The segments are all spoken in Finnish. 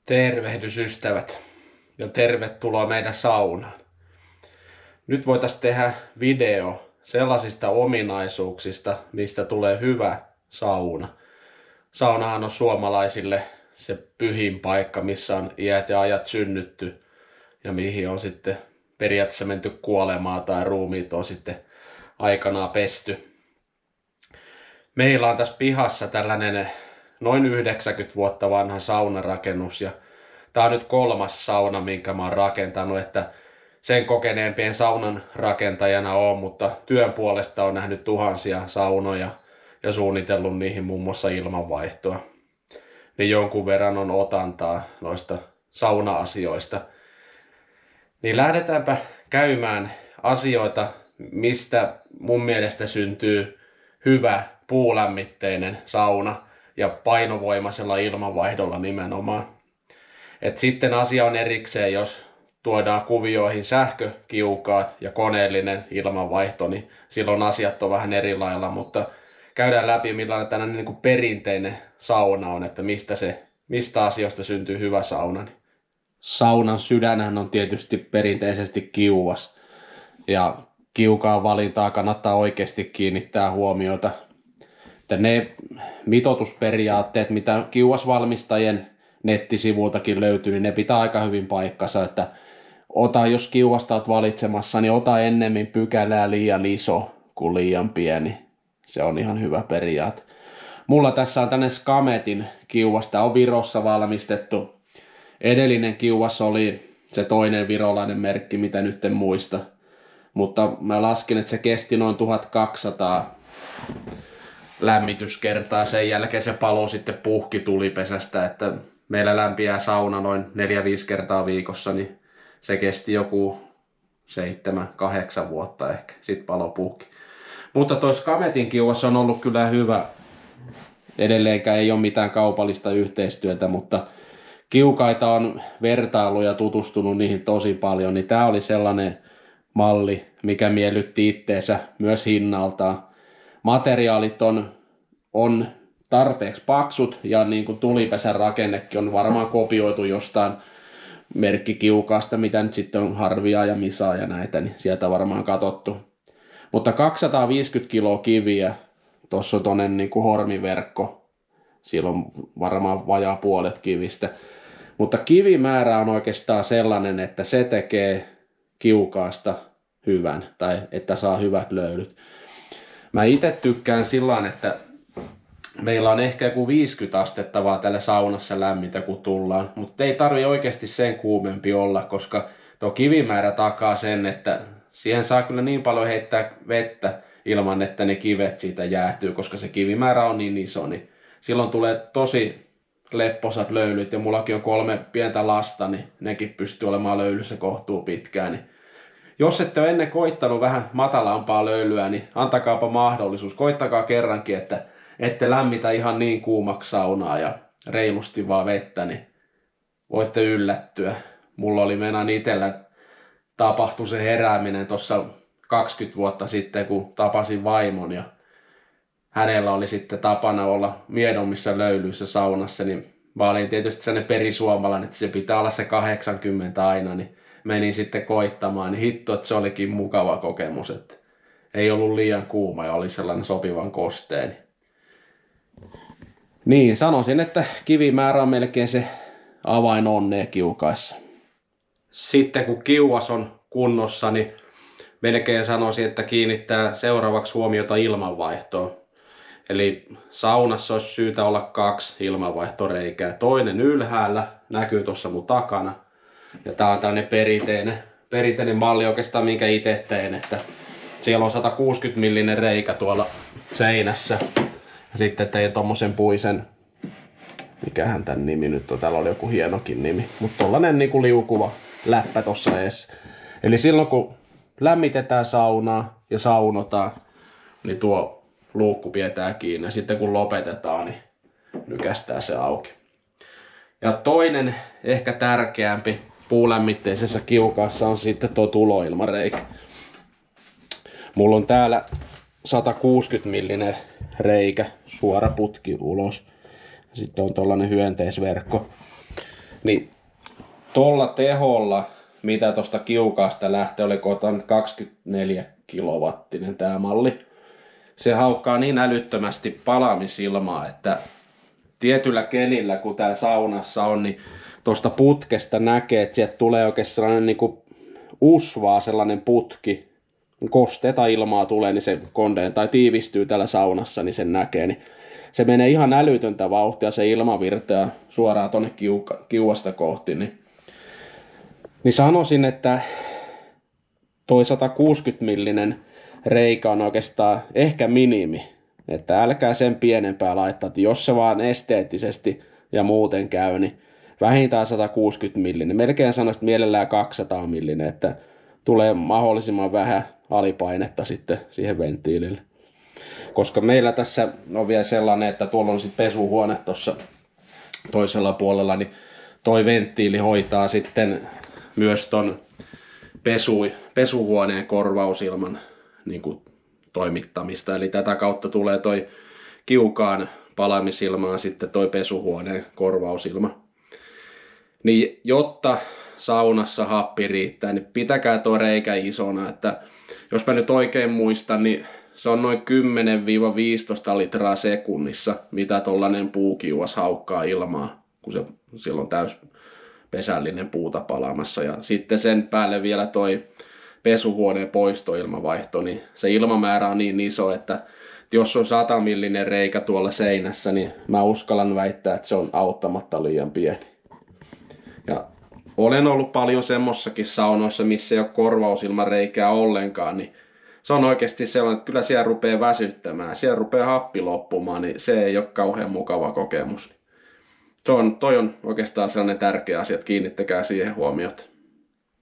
Tervehdys ystävät ja tervetuloa meidän saunaan. Nyt voitaisiin tehdä video sellaisista ominaisuuksista, mistä tulee hyvä sauna. Saunahan on suomalaisille se pyhin paikka, missä on iät ja ajat synnytty ja mihin on sitten periaatteessa menty kuolemaan tai ruumiit on sitten aikanaan pesty. Meillä on tässä pihassa tällainen noin 90 vuotta vanha saunarakennus ja tää on nyt 3. sauna, minkä mä oon rakentanut, että sen kokeneempien saunan rakentajana on, mutta työn puolesta on nähnyt tuhansia saunoja ja suunnitellut niihin muun muassa ilmanvaihtoa. Niin jonkun verran on otantaa noista sauna-asioista. Niin lähdetäänpä käymään asioita, mistä mun mielestä syntyy hyvä puulämmitteinen sauna ja painovoimaisella ilmanvaihdolla nimenomaan. Et sitten asia on erikseen, jos tuodaan kuvioihin sähkökiukaat ja koneellinen ilmanvaihto, niin silloin asiat on vähän eri lailla, mutta käydään läpi millainen tällainen niin kuin perinteinen sauna on, että mistä asioista syntyy hyvä sauna. Saunan sydänhän on tietysti perinteisesti kiuas ja kiukaan valintaa kannattaa oikeasti kiinnittää huomiota. Että ne mitoitusperiaatteet, mitä kiuasvalmistajien nettisivultakin löytyy, niin ne pitää aika hyvin paikkansa, että jos kiuasta olet valitsemassa, niin ota ennemmin pykälää liian iso kuin liian pieni. Se on ihan hyvä periaate. Mulla tässä on tänne Skametin kiuas, tää on Virossa valmistettu. Edellinen kiuas oli se toinen virolainen merkki, mitä nyt en muista. Mutta mä laskin, että se kesti noin 1200 lämmityskertaa. Sen jälkeen se palo sitten puhki tulipesästä, että meillä lämpiää sauna noin 4-5 kertaa viikossa, niin se kesti joku 7-8 vuotta ehkä. Sitten palo puhki. Mutta toi Skametin kiuas on ollut kyllä hyvä. Edelleenkään ei ole mitään kaupallista yhteistyötä, mutta kiukaita on vertailu ja tutustunut niihin tosi paljon, niin tää oli sellainen malli, mikä miellytti itteensä myös hinnaltaan. Materiaalit on tarpeeksi paksut ja niin kuin tulipesän rakennekin on varmaan kopioitu jostain merkkikiukaasta, mitä nyt sitten on Harvia ja Misaa ja näitä, niin sieltä varmaan katsottu. Mutta 250 kiloa kiviä, tuossa on toinen niin kuin hormiverkko, siellä on varmaan vajaa puolet kivistä. Mutta kivimäärä on oikeastaan sellainen, että se tekee kiukaasta hyvän tai että saa hyvät löylyt. Mä itse tykkään sillä, että meillä on ehkä joku 50 astetta vaan tällä saunassa lämmintä kun tullaan, mutta ei tarvi oikeasti sen kuumempi olla, koska tuo kivimäärä takaa sen, että siihen saa kyllä niin paljon heittää vettä ilman, että ne kivet siitä jäätyy, koska se kivimäärä on niin iso, niin silloin tulee tosi lepposat löylyt ja mullakin on 3 pientä lasta, niin nekin pystyy olemaan löylyssä kohtuu pitkään. Niin jos ette ole ennen koittanut vähän matalampaa löylyä, niin antakaapa mahdollisuus. Koittakaa kerrankin, että ette lämmitä ihan niin kuumaksi saunaa ja reilusti vaan vettä, niin voitte yllättyä. Mulla oli meinaan itsellä tapahtui se herääminen tuossa 20 vuotta sitten, kun tapasin vaimon ja hänellä oli sitten tapana olla miedommissa löylyissä saunassa, niin mä olin tietysti sellainen perisuomalainen, että se pitää olla se 80 aina, niin menin sitten koittamaan, niin hitto, että se olikin mukava kokemus, että ei ollut liian kuuma ja oli sellainen sopivan kosteen. Niin, sanoisin, että kivimäärä on melkein se avain onnea kiukaissa. Sitten kun kiuas on kunnossa, niin melkein sanoisin, että kiinnittää seuraavaksi huomiota ilmanvaihtoon. Eli saunassa olisi syytä olla 2 ilmanvaihtoreikää. Toinen ylhäällä, näkyy tuossa mun takana. Ja tää on tämmönen perinteinen malli oikeastaan, minkä itse teen, että siellä on 160 millinen reikä tuolla seinässä. Ja sitten tein tommosen puisen, mikähän tän nimi nyt on, täällä oli joku hienokin nimi, mutta tollanen niinku liukuva läppä tossa ees. Eli silloin kun lämmitetään saunaa ja saunotaan, niin tuo luukku pidetään kiinni ja sitten kun lopetetaan, niin nykästää se auki. Ja toinen ehkä tärkeämpi puulämmitteisessä kiukaassa on sitten tuo tuloilmareikä. Mulla on täällä 160 millinen reikä, suora putki ulos. Sitten on tollanen hyönteisverkko. Niin tuolla teholla, mitä tuosta kiukaasta lähtee, oli kotan 24 kilowattinen tämä malli. Se haukkaa niin älyttömästi palamisilmaa, että tietyllä kelillä, kun täällä saunassa on, niin tuosta putkesta näkee, että sieltä tulee oikein sellainen niin kuin usvaa, sellainen putki. Kosteita ilmaa tulee, niin se tai tiivistyy täällä saunassa, niin sen näkee. Niin se menee ihan älytöntä vauhtia, se ilmavirtaa suoraan tuonne kiuasta kohti. Niin sanoisin, että toi 160 millinen reikä on oikeastaan ehkä minimi. Että älkää sen pienempää laittaa, että jos se vaan esteettisesti ja muuten käy, niin vähintään 160 millinen. Melkein sanoisin, että mielellään 200 millinen, että tulee mahdollisimman vähän alipainetta sitten siihen venttiilille. Koska meillä tässä on vielä sellainen, että tuolla on sitten pesuhuone tuossa toisella puolella, niin toi venttiili hoitaa sitten myös ton pesuhuoneen korvausilman niin kuin toimittamista. Eli tätä kautta tulee toi kiukaan palamisilmaan sitten toi pesuhuoneen korvausilma. Niin jotta saunassa happi riittää, niin pitäkää tuo reikä isona, että jos mä nyt oikein muistan, niin se on noin 10-15 litraa sekunnissa, mitä tollanen puukiuas haukkaa ilmaa, kun se silloin täys pesällinen puuta palamassa. Ja sitten sen päälle vielä toi pesuhuoneen poistoilmavaihto, niin se ilmamäärä on niin iso, että jos on 100 millinen reikä tuolla seinässä, niin mä uskallan väittää, että se on auttamatta liian pieni. Ja olen ollut paljon semmossakin saunoissa, missä ei ole korvausilmareikää ollenkaan, niin se on oikeasti sellainen, että kyllä siellä rupeaa väsyttämään, siellä rupeaa happi loppumaan, niin se ei ole kauhean mukava kokemus. Toi on oikeastaan sellainen tärkeä asia, että kiinnittäkää siihen huomiota.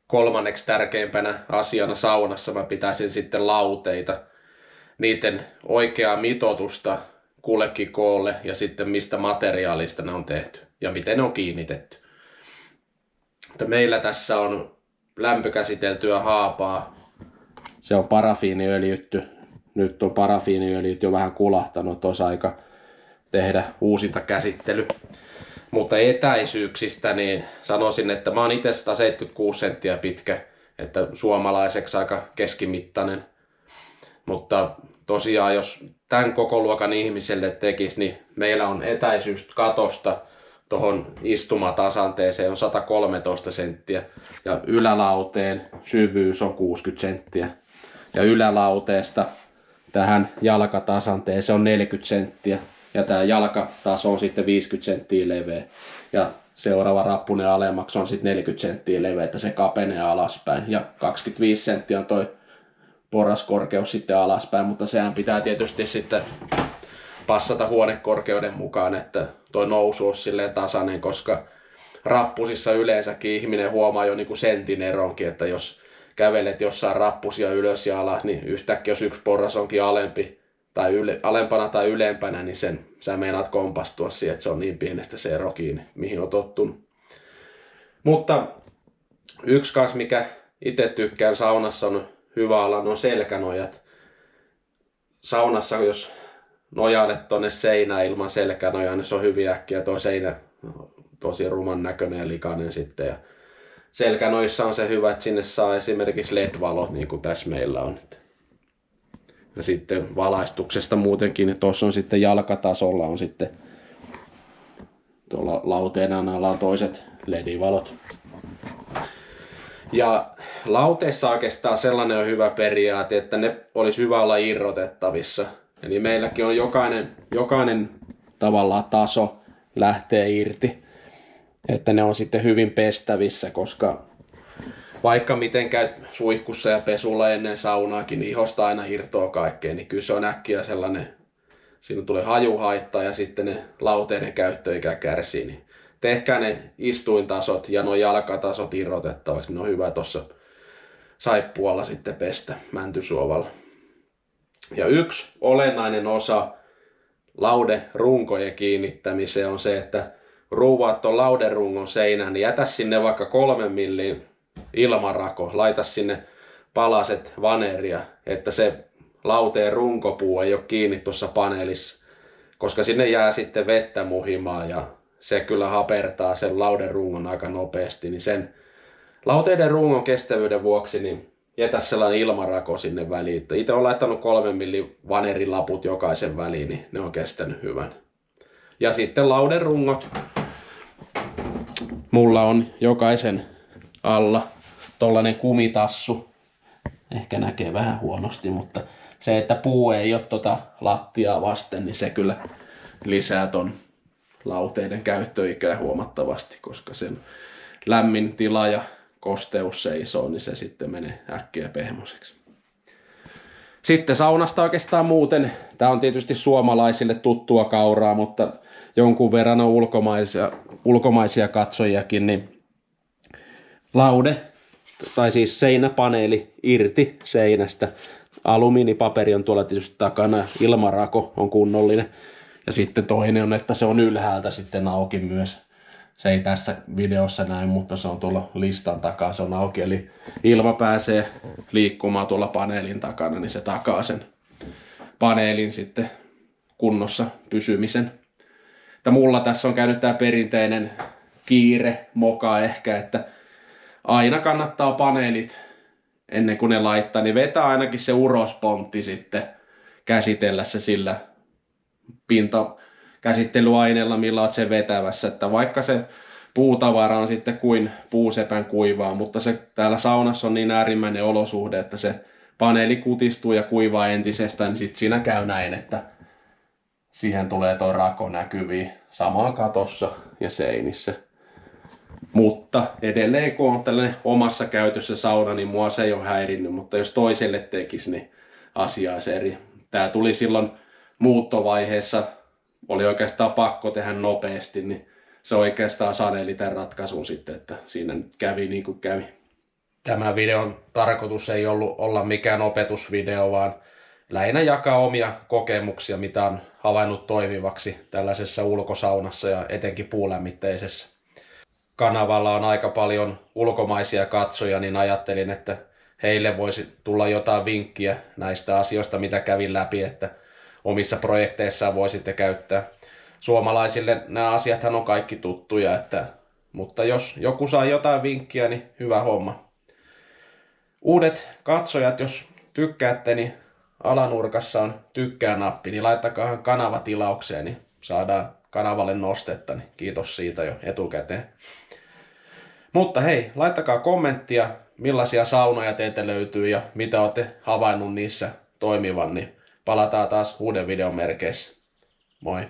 Kolmanneksi tärkeimpänä asiana saunassa mä pitäisin sitten lauteita. Niiden oikeaa mitoitusta kullekin koolle ja sitten mistä materiaalista ne on tehty ja miten ne on kiinnitetty. Meillä tässä on lämpökäsiteltyä haapaa. Se on parafiiniöljytty. Nyt on parafiiniöljyt jo vähän kulahtanut, olisi aika tehdä uusinta käsittely. Mutta etäisyyksistä niin sanoisin, että mä oon itse 176 senttiä pitkä, että suomalaiseksi aika keskimittainen. Mutta tosiaan jos tämän koko luokan ihmiselle tekisi, niin meillä on etäisyys katosta tuohon istumatasanteeseen on 113 senttiä ja ylälauteen syvyys on 60 senttiä. Ja ylälauteesta tähän jalkatasanteeseen on 40 senttiä ja tämä jalkataso on sitten 50 senttiä leveä. Ja seuraava rappunen alemmaksi on sitten 40 senttiä leveä, että se kapenee alaspäin. Ja 25 senttiä on toi porraskorkeus sitten alaspäin, mutta sehän pitää tietysti sitten passata huonekorkeuden mukaan, että toi nousu on silleen tasainen, koska rappusissa yleensäkin ihminen huomaa jo niinku sentin eronkin, että jos kävelet jossain rappusia ylös ja alas, niin yhtäkkiä jos yksi porras onkin alempana tai ylempänä, niin sä meinaat kompastua siihen, että se on niin pienestä se ero kiinni, mihin on tottunut. Mutta yksi kanssa, mikä itse tykkään saunassa on hyvä ala, on selkänojat. Saunassa, jos nojailet tonne seinään ilman selkänojaa, niin se on hyvin äkkiä tuo seinä tosi ruman näköinen ja likainen sitten. Ja selkänoissa on se hyvä, että sinne saa esimerkiksi LED-valot, niin kuin tässä meillä on. Ja sitten valaistuksesta muutenkin, niin tuossa on sitten jalkatasolla on sitten tuolla lauteen alla on toiset LED-valot. Ja lauteissa oikeastaan sellainen on hyvä periaate, että ne olisi hyvä olla irrotettavissa. Eli meilläkin on jokainen tavallaan taso lähtee irti, että ne on sitten hyvin pestävissä, koska vaikka miten käyt suihkussa ja pesulla ennen saunaakin, niin ihosta aina irtoaa kaikkea, niin kyllä se on äkkiä sellainen, siinä tulee hajuhaittaa ja sitten ne lauteiden käyttöikä kärsii. Niin tehkää ne istuintasot ja nuo jalkatasot irrotettavaksi, ne on hyvä tuossa saippualla sitten pestä mäntysuovalla. Ja yksi olennainen osa lauderunkojen kiinnittämiseen on se, että ruuvaat tuon lauderungon seinään, niin jätä sinne vaikka 3 millin ilmarako, laita sinne palaset vaneria, että se lauteen runkopuu ei ole kiinni tuossa paneelissa, koska sinne jää sitten vettä muhimaan ja se kyllä hapertaa sen lauden rungon aika nopeasti, niin sen lauteiden rungon kestävyyden vuoksi niin jätä sellainen ilmarako sinne väliin. Itse olen laittanut 3 millin vanerilaput jokaisen väliin, niin ne on kestänyt hyvän. Ja sitten lauden rungot. Mulla on jokaisen alla tollanen kumitassu. Ehkä näkee vähän huonosti, mutta se, että puu ei ole lattiaa vasten, niin se kyllä lisää ton lauteiden käyttöikää huomattavasti, koska sen lämmin tila ja kosteus seisoo, niin se sitten menee äkkiä pehmoiseksi. Sitten saunasta oikeastaan muuten, tää on tietysti suomalaisille tuttua kauraa, mutta jonkun verran on ulkomaisia katsojiakin, niin laude, tai siis seinäpaneeli irti seinästä. Alumiinipaperi on tuolla tietysti takana, ilmarako on kunnollinen. Ja sitten toinen on, että se on ylhäältä sitten auki myös. Se ei tässä videossa näy, mutta se on tuolla listan takaa, se on auki. Eli ilma pääsee liikkumaan tuolla paneelin takana, niin se takaa sen paneelin sitten kunnossa pysymisen. Että mulla tässä on käynyt tää perinteinen kiire, moka ehkä, että aina kannattaa paneelit ennen kuin ne laittaa, niin vetää ainakin se urospontti sitten käsitellä se sillä pintakäsittelyaineella, millä olet sen vetävässä, että vaikka se puutavara on sitten kuin puusepän kuivaa, mutta se täällä saunassa on niin äärimmäinen olosuhde, että se paneeli kutistuu ja kuivaa entisestään, niin sitten siinä käy näin, että siihen tulee tuo rako näkyviin samaan katossa ja seinissä. Mutta edelleen kun on tällainen omassa käytössä sauna, niin mua se ei ole häirinnyt, mutta jos toiselle tekisi, niin asia olisi eri. Tää tuli silloin muuttovaiheessa, oli oikeastaan pakko tehdä nopeasti, niin se oikeastaan saneli tämän ratkaisun sitten, että siinä nyt kävi niin kuin kävi. Tämä videon tarkoitus ei ollut olla mikään opetusvideo, vaan lähinnä jakaa omia kokemuksia, mitä on havainnut toimivaksi tällaisessa ulkosaunassa ja etenkin puulämmitteisessä. Kanavalla on aika paljon ulkomaisia katsoja, niin ajattelin, että heille voisi tulla jotain vinkkiä näistä asioista, mitä kävin läpi, että omissa projekteissaan voisitte käyttää. Suomalaisille nämä asiathan on kaikki tuttuja, mutta jos joku saa jotain vinkkiä, niin hyvä homma. Uudet katsojat, jos tykkäätte, niin alanurkassa on tykkää-nappi, niin laittakaa kanava tilaukseen, niin saadaan kanavalle nostetta, niin kiitos siitä jo etukäteen. Mutta hei, laittakaa kommenttia, millaisia saunoja teiltä löytyy ja mitä olette havainnut niissä toimivan, niin palataan taas uuden videon merkeissä. Moi!